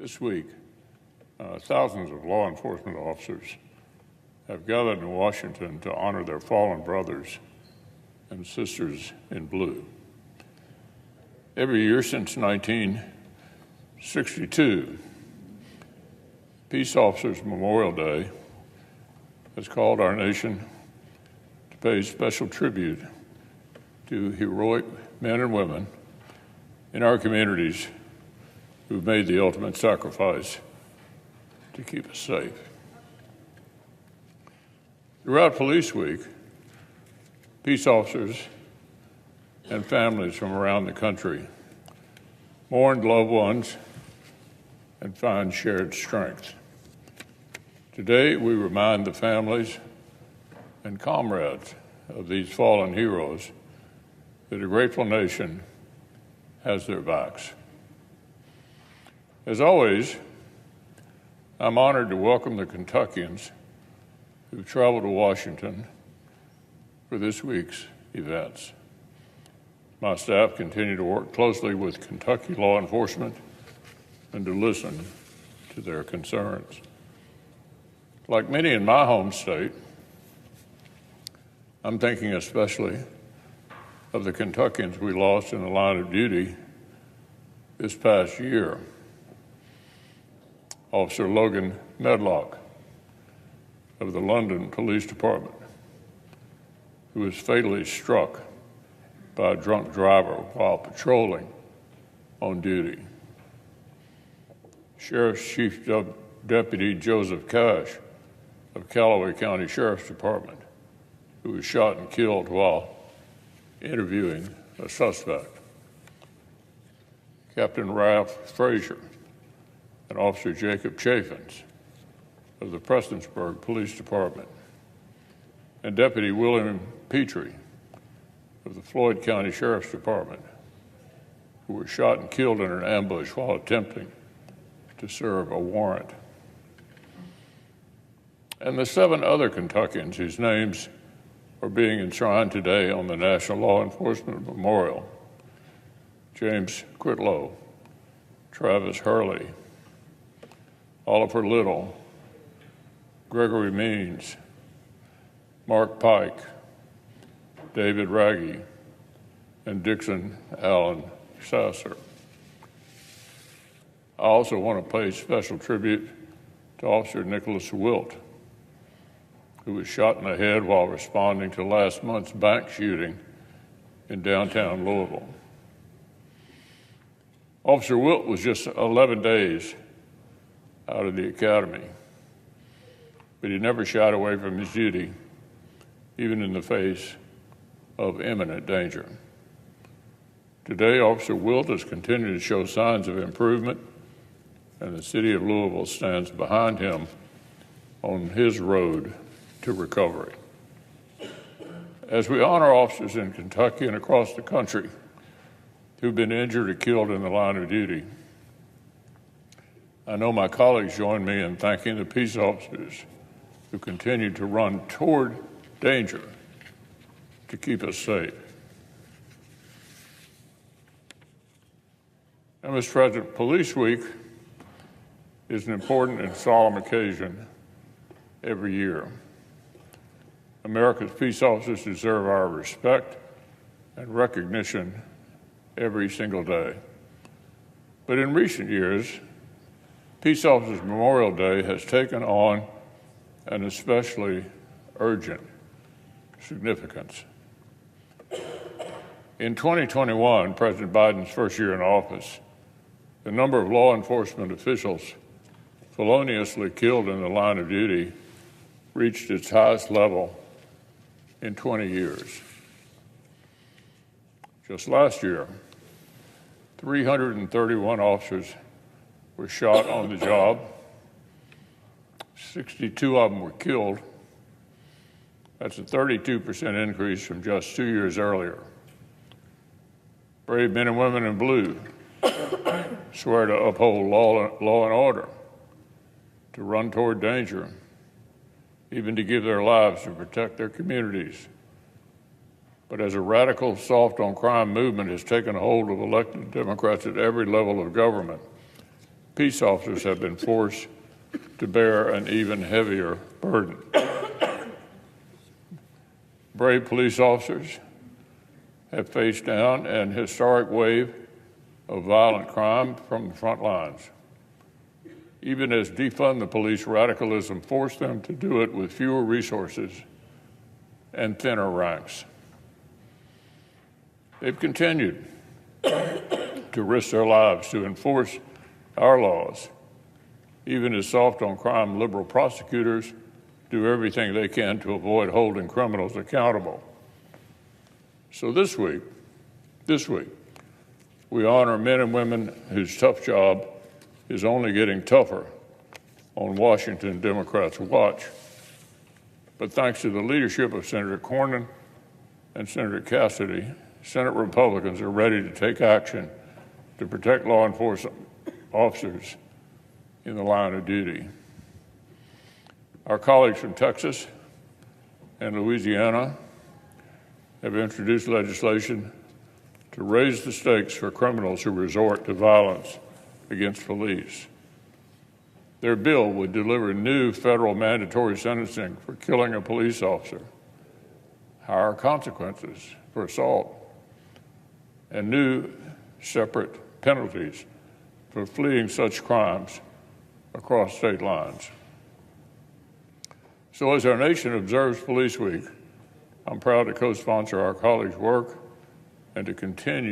This week, thousands of law enforcement officers have gathered in Washington to honor their fallen brothers and sisters in blue. Every year since 1962, Peace Officers Memorial Day has called our nation to pay special tribute to heroic men and women in our communities who've made the ultimate sacrifice to keep us safe. Throughout Police Week, peace officers and families from around the country mourned loved ones and find shared strength. Today, we remind the families and comrades of these fallen heroes that a grateful nation has their backs. As always, I'm honored to welcome the Kentuckians who've traveled to Washington for this week's events. My staff continue to work closely with Kentucky law enforcement and to listen to their concerns. Like many in my home state, I'm thinking especially of the Kentuckians we lost in the line of duty this past year. Officer Logan Medlock of the London Police Department, who was fatally struck by a drunk driver while patrolling on duty. Sheriff's Chief Deputy Joseph Cash of Callaway County Sheriff's Department, who was shot and killed while interviewing a suspect. Captain Ralph Frazier and Officer Jacob Chaffins of the Prestonsburg Police Department, and Deputy William Petrie of the Floyd County Sheriff's Department, who were shot and killed in an ambush while attempting to serve a warrant. And the 7 other Kentuckians whose names are being enshrined today on the National Law Enforcement Memorial: James Quitlow, Travis Hurley, Oliver Little, Gregory Means, Mark Pike, David Raggi, and Dixon Allen Sasser. I also want to pay special tribute to Officer Nicholas Wilt, who was shot in the head while responding to last month's bank shooting in downtown Louisville. Officer Wilt was just 11 days out of the academy, but he never shied away from his duty, even in the face of imminent danger. Today, Officer Wilt has continued to show signs of improvement, and the city of Louisville stands behind him on his road to recovery. As we honor officers in Kentucky and across the country who've been injured or killed in the line of duty, I know my colleagues join me in thanking the peace officers who continue to run toward danger to keep us safe. Now, Mr. President, Police Week is an important and solemn occasion every year. America's peace officers deserve our respect and recognition every single day. But in recent years, Peace Officers Memorial Day has taken on an especially urgent significance. In 2021, President Biden's first year in office, the number of law enforcement officials feloniously killed in the line of duty reached its highest level in 20 years. Just last year, 331 officers were shot on the job. 62 of them were killed. That's a 32% increase from just 2 years earlier. Brave men and women in blue swear to uphold law and order, to run toward danger, even to give their lives to protect their communities. But as a radical, soft-on-crime movement has taken hold of elected Democrats at every level of government, peace officers have been forced to bear an even heavier burden. Brave police officers have faced down an historic wave of violent crime from the front lines, even as defund the police radicalism forced them to do it with fewer resources and thinner ranks. They've continued to risk their lives to enforce our laws, even as soft-on-crime liberal prosecutors do everything they can to avoid holding criminals accountable. So this week, we honor men and women whose tough job is only getting tougher on Washington Democrats' watch. But thanks to the leadership of Senator Cornyn and Senator Cassidy, Senate Republicans are ready to take action to protect law enforcement officers in the line of duty. Our colleagues from Texas and Louisiana have introduced legislation to raise the stakes for criminals who resort to violence against police. Their bill would deliver new federal mandatory sentencing for killing a police officer, higher consequences for assault, and new separate penalties for fleeing such crimes across state lines. So as our nation observes Police Week, I'm proud to co-sponsor our colleagues' work and to continue